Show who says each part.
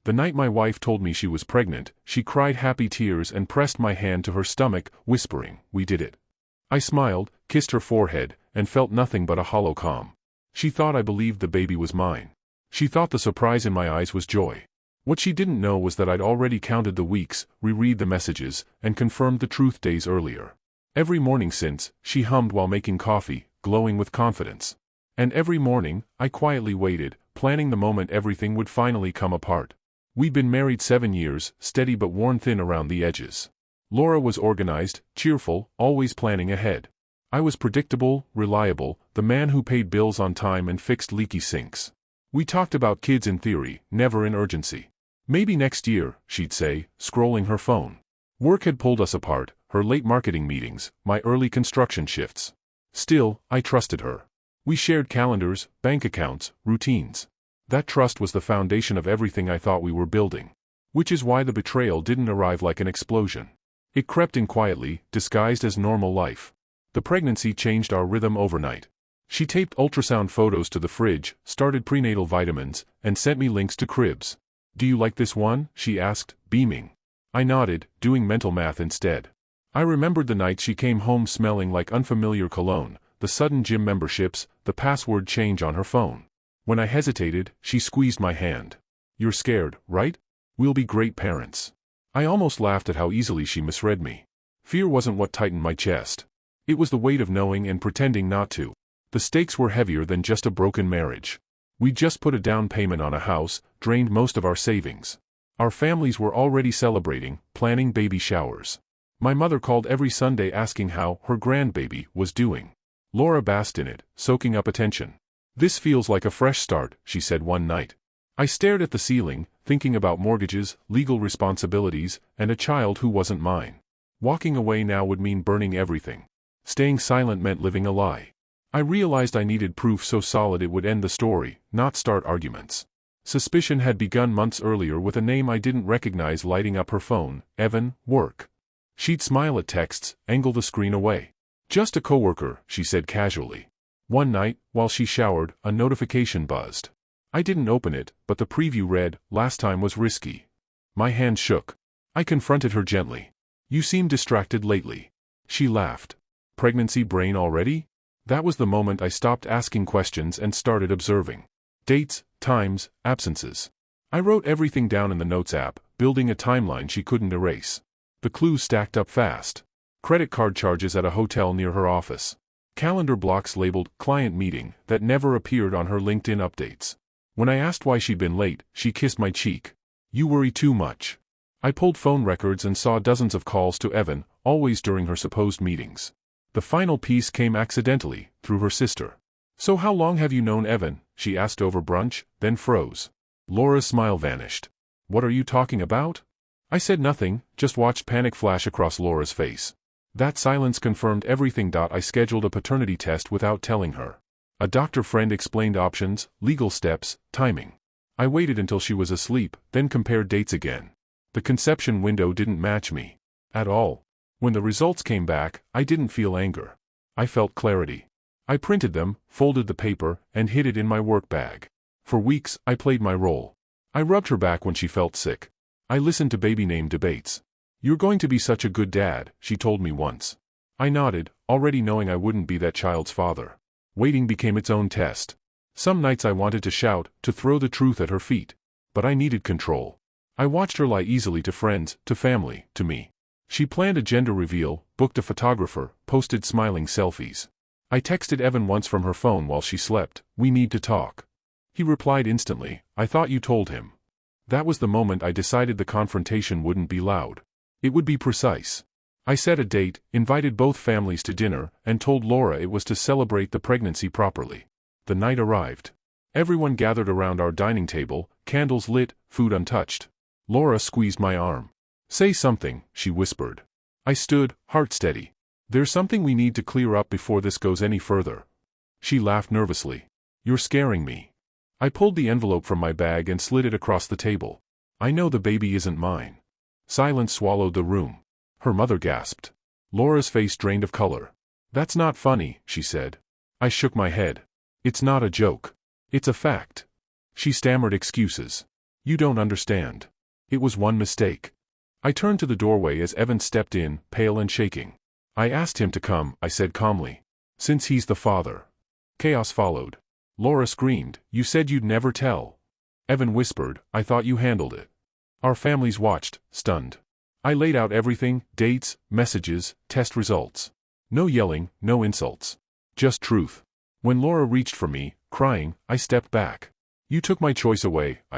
Speaker 1: The night my wife told me she was pregnant, she cried happy tears and pressed my hand to her stomach, whispering, "We did it." I smiled, kissed her forehead, and felt nothing but a hollow calm. She thought I believed the baby was mine. She thought the surprise in my eyes was joy. What she didn't know was that I'd already counted the weeks, reread the messages, and confirmed the truth days earlier. Every morning since, she hummed while making coffee, glowing with confidence. And every morning, I quietly waited, planning the moment everything would finally come apart. We'd been married 7 years, steady but worn thin around the edges. Laura was organized, cheerful, always planning ahead. I was predictable, reliable, the man who paid bills on time and fixed leaky sinks. We talked about kids in theory, never in urgency. "Maybe next year," she'd say, scrolling her phone. Work had pulled us apart, her late marketing meetings, my early construction shifts. Still, I trusted her. We shared calendars, bank accounts, routines. That trust was the foundation of everything I thought we were building. Which is why the betrayal didn't arrive like an explosion. It crept in quietly, disguised as normal life. The pregnancy changed our rhythm overnight. She taped ultrasound photos to the fridge, started prenatal vitamins, and sent me links to cribs. "Do you like this one?" she asked, beaming. I nodded, doing mental math instead. I remembered the night she came home smelling like unfamiliar cologne, the sudden gym memberships, the password change on her phone. When I hesitated, she squeezed my hand. "You're scared, right? We'll be great parents." I almost laughed at how easily she misread me. Fear wasn't what tightened my chest. It was the weight of knowing and pretending not to. The stakes were heavier than just a broken marriage. We'd just put a down payment on a house, drained most of our savings. Our families were already celebrating, planning baby showers. My mother called every Sunday asking how her grandbaby was doing. Laura basked in it, soaking up attention. "This feels like a fresh start," she said one night. I stared at the ceiling, thinking about mortgages, legal responsibilities, and a child who wasn't mine. Walking away now would mean burning everything. Staying silent meant living a lie. I realized I needed proof so solid it would end the story, not start arguments. Suspicion had begun months earlier with a name I didn't recognize lighting up her phone, Evan, work. She'd smile at texts, angle the screen away. "Just a coworker," she said casually. One night, while she showered, a notification buzzed. I didn't open it, but the preview read, "Last time was risky." My hand shook. I confronted her gently. "You seem distracted lately." She laughed. "Pregnancy brain already?" That was the moment I stopped asking questions and started observing. Dates, times, absences. I wrote everything down in the Notes app, building a timeline she couldn't erase. The clues stacked up fast. Credit card charges at a hotel near her office. Calendar blocks labeled "client meeting" that never appeared on her LinkedIn updates. When I asked why she'd been late, she kissed my cheek. "You worry too much." I pulled phone records and saw dozens of calls to Evan, always during her supposed meetings. The final piece came accidentally, through her sister. "So how long have you known Evan?" she asked over brunch, then froze. Laura's smile vanished. "What are you talking about?" I said nothing, just watched panic flash across Laura's face. That silence confirmed everything. I scheduled a paternity test without telling her. A doctor friend explained options, legal steps, timing. I waited until she was asleep, then compared dates again. The conception window didn't match me. At all. When the results came back, I didn't feel anger. I felt clarity. I printed them, folded the paper, and hid it in my work bag. For weeks, I played my role. I rubbed her back when she felt sick. I listened to baby name debates. "You're going to be such a good dad," she told me once. I nodded, already knowing I wouldn't be that child's father. Waiting became its own test. Some nights I wanted to shout, to throw the truth at her feet. But I needed control. I watched her lie easily to friends, to family, to me. She planned a gender reveal, booked a photographer, posted smiling selfies. I texted Evan once from her phone while she slept, "We need to talk." He replied instantly, "I thought you told him." That was the moment I decided the confrontation wouldn't be loud. It would be precise. I set a date, invited both families to dinner, and told Laura it was to celebrate the pregnancy properly. The night arrived. Everyone gathered around our dining table, candles lit, food untouched. Laura squeezed my arm. "Say something," she whispered. I stood, heart steady. "There's something we need to clear up before this goes any further." She laughed nervously. "You're scaring me." I pulled the envelope from my bag and slid it across the table. "I know the baby isn't mine." Silence swallowed the room. Her mother gasped. Laura's face drained of color. "That's not funny," she said. I shook my head. "It's not a joke. It's a fact." She stammered excuses. You don't understand. It was one mistake. I turned to the doorway as Evan stepped in, pale and shaking. I asked him to come, I said calmly. Since he's the father. Chaos followed. Laura screamed, you said you'd never tell. Evan whispered, I thought you handled it. Our families watched, stunned. I laid out everything, dates, messages, test results. No yelling, no insults. Just truth. When Laura reached for me, crying, I stepped back. You took my choice away, I